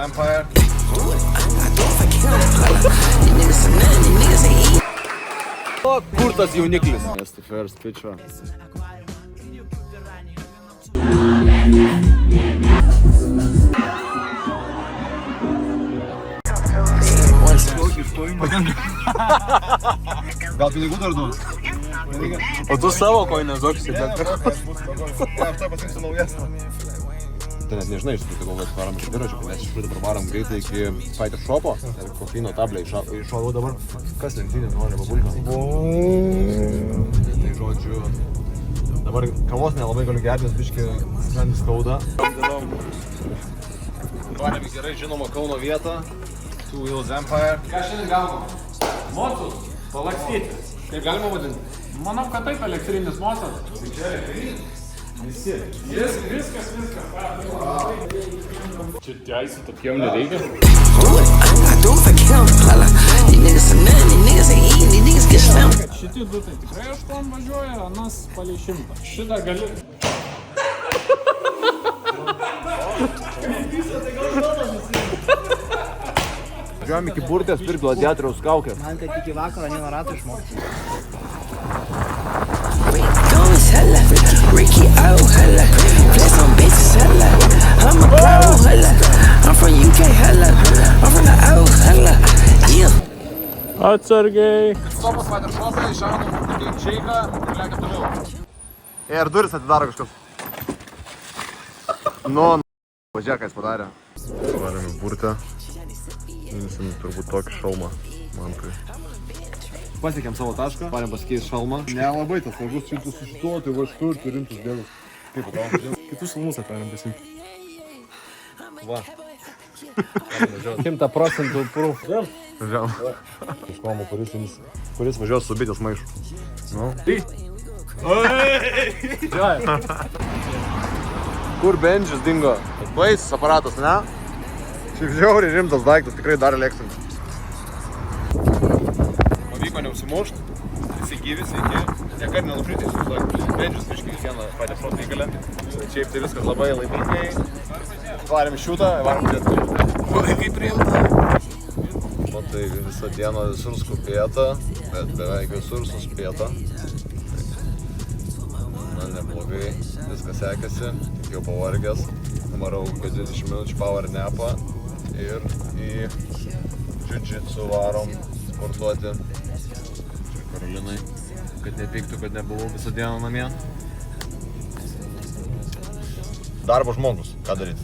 Empire. O, kur tas jauniklis? That's the first picture. Gal pinigų dar duos? O tu savo koinės duokisi, bet... Aš tai pasimsiu naujesnę. Tai net nežinai, iš tikrųjų galvoju, varom iš dviračių, mes iš tikrųjų dabar varom greitai iki Fighter Shopo. Ir kofeino tablę iššovau dabar. Kas lenktynė nori, babulka? Tai žodžiu, dabar kavos nelabai galiu gerti, nes biškį skrandį skauda. Varėm į gerai žinomą Kauno vietą. Two Wheels Empire. Ką šiandien gaunam? Mocus, palakstyti. Kaip galima vadinti? Manau, kad taip, elektrinis mocas. Tai čia elektrinis? Visi. Viskas. Čia teisų tokiem nereikia. Šitie du tai tikrai 8 važiuoja, anas palei 100. Šitą gali... Žiūrėjom iki burtės pirk gladiatoriaus kaukę. Man kad iki vakaro nėra ratų išmokti. Ricky O, hella. Flex on bitches, hella. I'm a pro, hella. I'm from UK, hella. I'm from the O, hella. Yeah. Atsargiai. Stopas Fighter Shop'e, išaunam į Čeiką ir lekia toliau. Ir duris atidaro kažkas. Važiuok, ką jis padarė. Varėm į burtę. Imsim turbūt tokį šalmą Mantui. Pasiekėm savo tašką, varėm pasikeis šalmą. Nelabai tas svarbus, šitus susituoti, va štur, tai rimtus dėlus. Kaip atrodo? Kitus šalmus atvarėm pasimti. Va. 100% proof. Važiavam. Iškomu, kuris važiuos su bitės maišu. Nu. Kur Benžis dingo? Baisus aparatas, ne? Šiaip žiauriai rimtas daiktas, tikrai dar leksim. Pavyko neusimušt, visi gyvi, sveiki. Niekad nenukritė šius daiktus. Benžis, reiškia, vieną patį front įgalę. Šiaip tai viskas labai laimingai. Varėm šiūtą, varėm pėtą. Kaip priimta. O tai visą dieną visur skubėta, bet beveik visur suspėta. Na, neblogai, viskas sekėsi, tik jau pavargęs. Varau kas 20 minučių power napą ir į jiu-jitsu varom sportuoti. Čia Karolinai, kad nepyktų, kad nebuvau visą dieną namie. Darbo žmogus, ką daryti?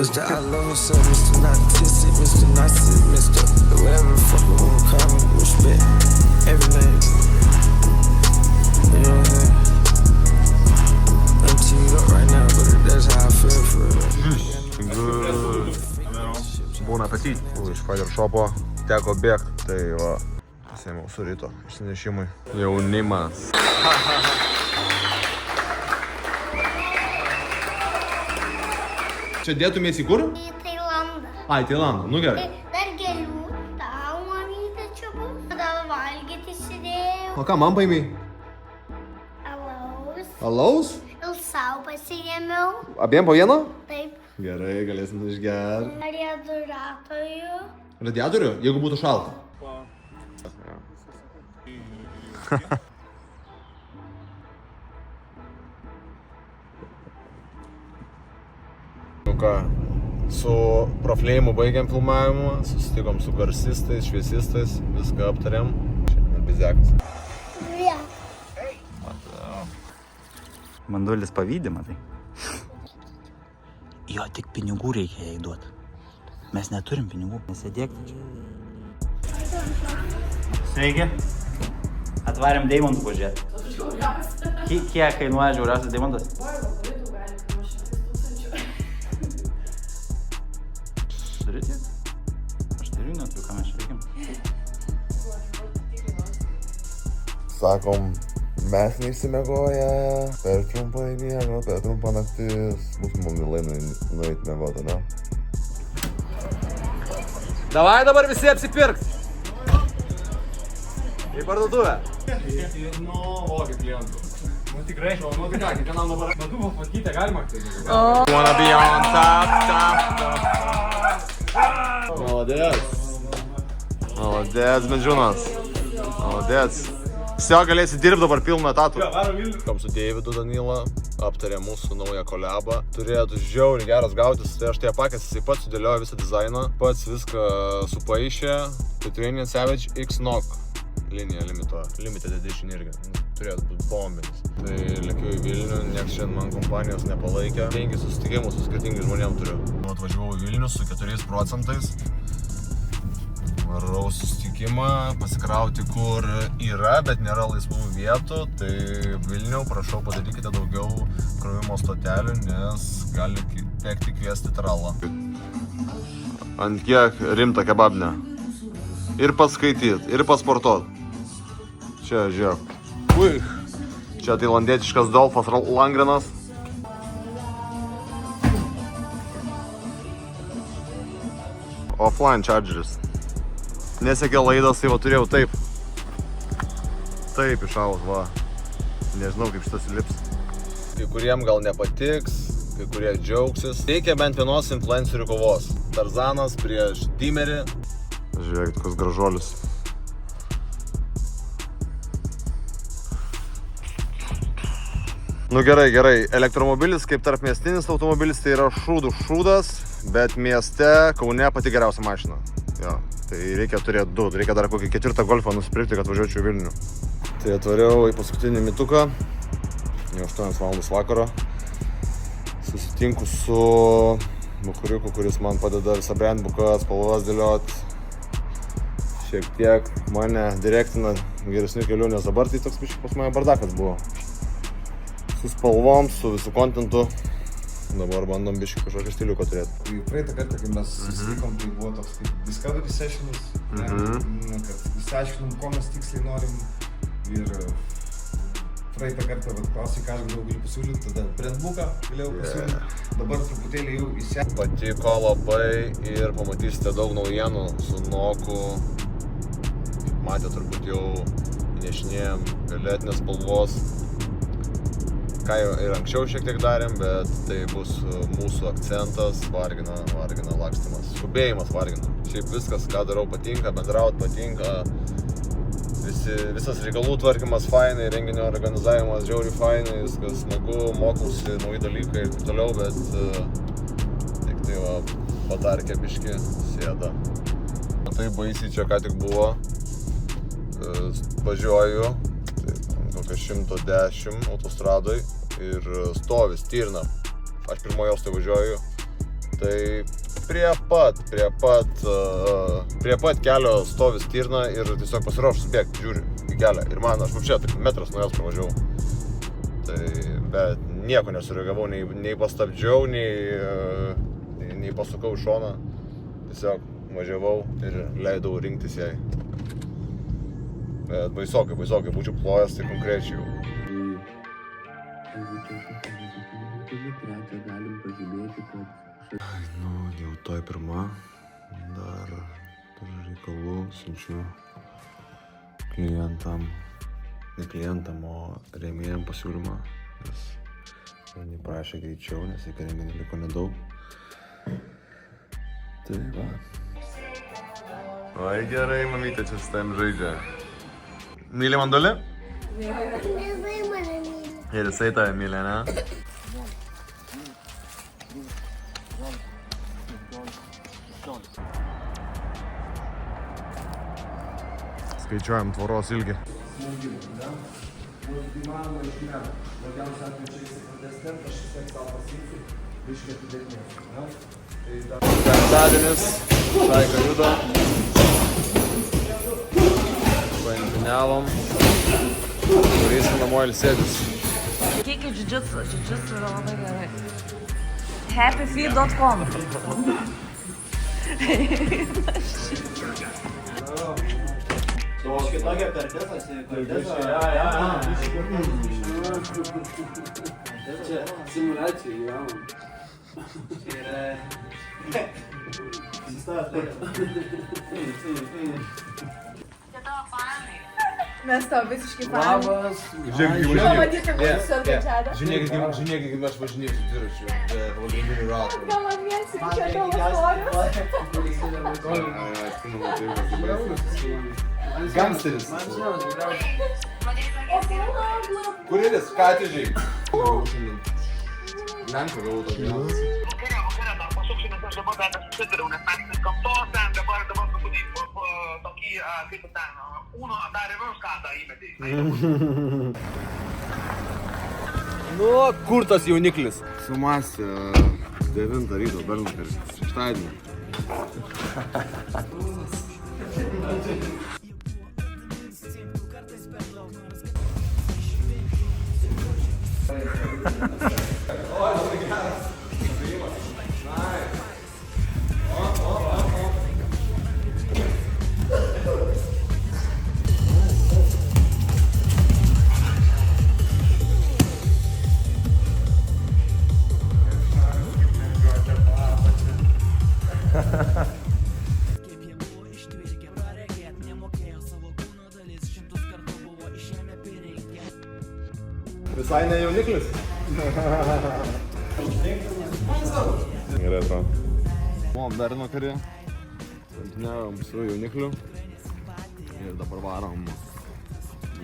Mr. I love myself, Mr. Not Autistic, Mr. Narcissist, Mr. Whatever the fuck we wanna call me, respect everything. You know what I'm saying? I'm teed up right now, but that's how I feel for real. Būna apetyti. Iš Fighter Shop'o teko bėgt, tai va, pasėmiau su ryto išsinešimui. Jaunimas. Čia dėtumės į kur? Į Tailandą. Ai, Tailandą, nu gerai. Dar gėlių tau, mamytė, čia bus. Tada valgyti įsidėjau. O ką man paėmei? Alaus. Alaus? Ir savo pasiėmiau. Abiem po vieną? Taip. Gerai, galėsim išgerti. Radiatorių. Radiatorių? Jeigu būtų šalta. Nu ką, su Proflame'u baigėm filmavimą, susitikom su garsistais, šviesistais, viską aptarėm. Šiandien bizekas. Mandulis pavydi, matai. Jo, tik pinigų reikia jai duoti. Mes neturim pinigų. Nesėdėk čia. Sveiki. Atvarėm deimantų pažiūrėti. Kiek kainuoja žiauriausias deimantas? Turi tiek? Aš turiu neturiu, ką mes čia veikiam. Sakom, mes neišsimiegoję, per trumpai miego, per trumpą naktis. Bus mums milai nueit miegoti, ne? Davai dabar visi apsipirkt. Į parduotuvę. Nu, vokį klientų. Nu tikrai. Nu tai ką, kiekvienam dabar matuvą patkytę galima. Wanna be on top. Молодец. Молодец, Medžiūnas. Молодец. Visi galėsi dirbti dabar pilną etatų. Kam su Deividu Danila, aptarė mūsų naują kolabą. Turėtų žiauriai geras gautis, tai aš tai pakęs, jisai pats sudėliojo visą dizainą, pats viską supaišė. Tai Trainian Savage X-Knock linija limited edition irgi. Turėtų būti bombinis. Tai lėkiau į Vilnių, nieks šiandien man kompanijos nepalaikė. 5 susitikimus su skirtingais žmonėm turiu. Atvažiavau į Vilnių su 4%. Varau susitikimą, pasikrauti kur yra, bet nėra laisvų vietų. Tai Vilniau, prašau, padarykite daugiau krovimo stotelių, nes gali tekti kviesti tralą. Ant kiek rimta kebabinė. Ir paskaityt, ir pasportuot. Čia, žiūrėk. Uich. Čia tailandietiškas Dolfas Langrenas. Offline chargeris. Nesekė laidas, tai va turėjau taip. Taip iššaus, va. Nežinau, kaip šitas įlips. Kai kuriem gal nepatiks, kai kurie džiaugsis. Reikia bent vienos influencerių kovos. Tarzanas prieš Dimerį. Žiūrėkit, koks gražuolis. Nu gerai. Elektromobilis kaip tarpmiestinis automobilis tai yra šūdų šūdas, bet mieste Kaune pati geriausia mašina. Jo. Tai reikia turėti 2, reikia dar kokį 4 golfą nusipirkti, kad važiuočiau Vilnių. Tai atvariau į paskutinį mituką, jau 8 valandas vakaro. Susitinku su bukuriuku, kuris man padeda visą brandbuką, spalvas dėliot. Šiek tiek mane direktina geresnių kelių, nes dabar tai toks pas mane bardakas buvo. Su spalvom, su visų kontentu. Dabar bandom biškį kažkokį stiliuką turėti. Praeitą kartą, kai mes susitikom, tai buvo toks kaip Discovery Sessions, kad išsiaiškinom, ko mes tiksliai norim. Ir praeitą kartą klausai, ką aš galiu pasiūlyti, tada brandbooką galėjau pasiūlyti. Dabar truputėlį jau įsiaiškinti. Patiko labai ir pamatysite daug naujienų su Noku. Matė turbūt jau įnešinėjom violetinės spalvos. Ką ir anksčiau šiek tiek darėm, bet tai bus mūsų akcentas, vargina lakstymas, skubėjimas vargina. Šiaip viskas, ką darau, patinka, bendraut patinka, visas reikalų tvarkymas fainai, renginio organizavimas žiauriai fainai, viskas smagu, mokausi, nauji dalykai ir taip toliau, bet tik tai va, patarkė biškį sėda. Tai baisiai čia ką tik buvo, važiuoju, kokia 110 autostradoj ir stovi stirna. Aš pirmoje tai važiuoju. Tai prie pat kelio stovi stirna ir tiesiog pasiruošus bėgti, žiūri į kelią. Ir man, aš apšė, taip metras nuo jos pravažiavau. Tai, bet nieko nesureagavau, nei pastabdžiau, nei pasukau į šoną. Tiesiog važiavau ir leidau rinktis jai. Bet baisokai, būčiau plojęs tai konkrečiai jau. Nu, jau toj pirma, dar turiu reikalų, siunčiu klientam, ne klientam, o rėmėjam pasiūlymą, nes vieni prašė greičiau, nes iki rėmėjų liko nedaug. Tai va. Oi gerai, mamytė čia su tavim žaidžia. Myli Mandolį? Jisai mane myli. Ir jisai tave myli, ne? Skaičiuojam tvoros ilgį. Penktadienis, Šaika juda. Paimpinevom. Turėsim namo ilsėtis. Kiek į džiudžitsu yra labai gerai. Happyfeed.com. Kitokia kartėtas, čia simulacija gyvenam. Mes tau visiškai fanai. Labas. Žiūrėk, kaip aš važinėsiu dviračiu. Pagrindinių ratų. Gal man mėsi čia tavo svorius? Gangsteris. Kurėlis, ką atvežiai? Lenką gavau tokį. Vakare dar pasuksiu, nes aš dabar dar nesusidariau, nes mes gamtos ten dabar tokį, kaip ten, kūno dar reverse katą įmetė. Nu, kur tas jauniklis? Sumąstė 9 ryto Bernvakarį, šeštadienį. Visai ne jauniklis. Gerai atrodo. Buvom Bernvakarį, paimpinevom su jaunikliu ir dabar varom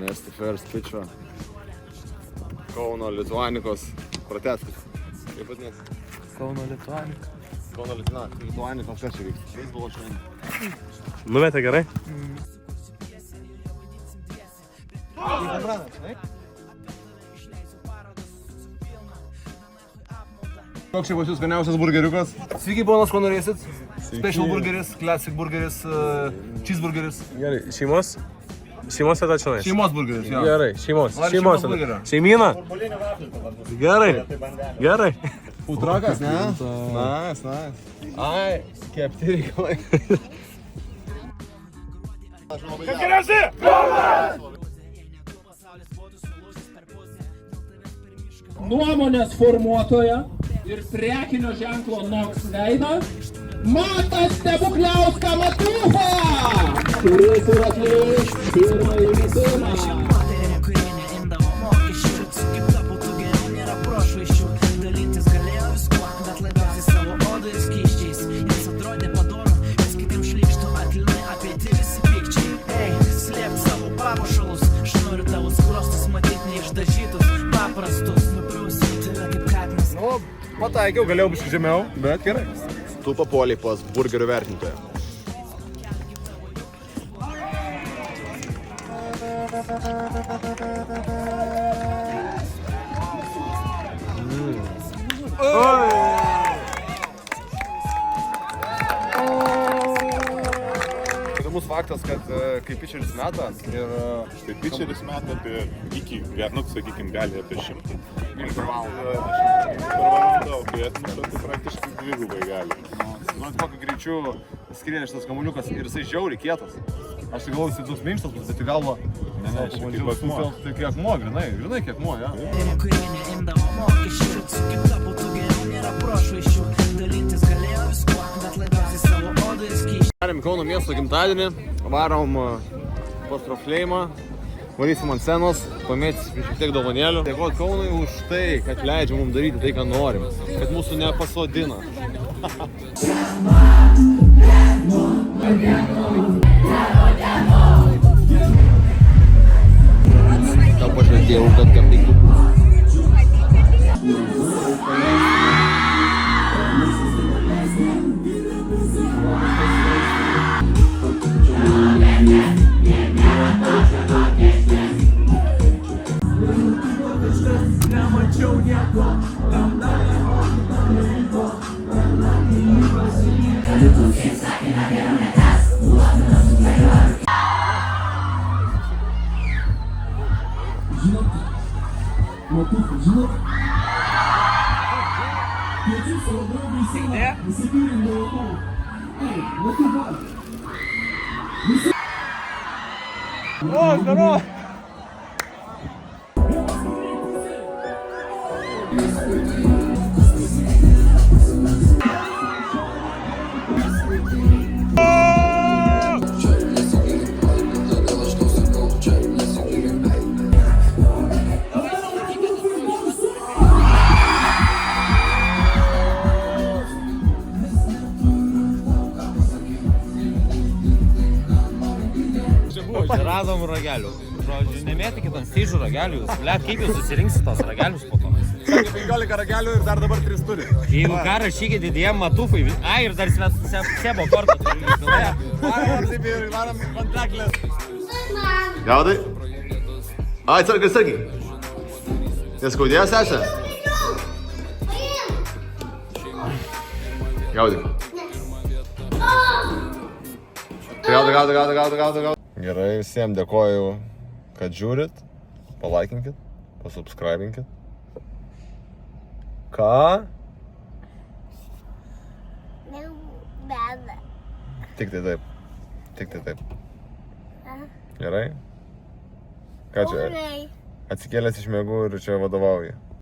mesti first pitchą Kauno Lituanikos pratęskis. Kaip vadinės? Kauno Lituanika. Kauno Lituanikos kas čia vyks? Beisbolo šventė. Numetė gerai? Koks čia pas jūs skaniausias burgeriukas? Sveiki, ponas, ko norėsit? Special burgeris, classic burgeris, cheeseburgeris. Gerai, šeimos? Šeimos vieta čia nais? Šeimos burgeris, jo. Gerai, šeimos. Nori Šeimos burgerio? Šeimyna? Gerai. Gerai. Futrakas, ne? Nice. Ai, kepti reikalai. Kas geriausi? Nuomonės formuotoja ir prekinio ženklo NOX veidą Matas Stebukliauską Matūfą, kuris ir atliks pirmąjį metimą. Nu, pataikiau, galėjau biškai žemiau, bet gerai. Tu papuoliai pas burgerių vertintoją. Įdomus faktas, kad kai pitcheris meta ir... Tai pitcheris meta apie iki, nu, sakykim, gali apie 100. Per valandą. Per valandą, bet tai praktiškai dvigubai gali. Nu, kokiu greičiu skrieja šitas kamuoliukas ir jisai žiauriai kietas. Aš tai galvoju, jisai toks minkštas, bet į galvą... Ne, čia kaip akmuo. Tai kaip akmuo, grinai kaip akmuo, ja. Darėm Kauno miesto gimtadienį, varom pas Trofleimą, varysim ant scenos, pamėtysim šiek tiek dovanėlių. Dėkot Kaunui už tai, kad leidžia mums daryti tai, ką norim, kad mūsų nepasodina. Tau pažadėjau, kad kaip tik tu bus. О, здорово! Radom ragelių. Žodžiu, nemėtikit ant steidžių ragelių. Jūs, ble, kaip jūs susirinksit tos ragelius po to? 15 ragelių ir dar dabar 3 turi. Jeigu ką rašykit didėjom matufai. Ai, ir dar sebo kortą turiu. Varom kontaktlės. Gaudai? Ai, sargiai. Neskaudėjo sesė? Gaudyk. Gaudyk. Gerai, visiems dėkoju, kad žiūrit. Palaikinkit, pasubscribinkit. Ką? Tik tai taip. Gerai? Ką čia? Atsikėlęs iš miegų ir čia vadovauji.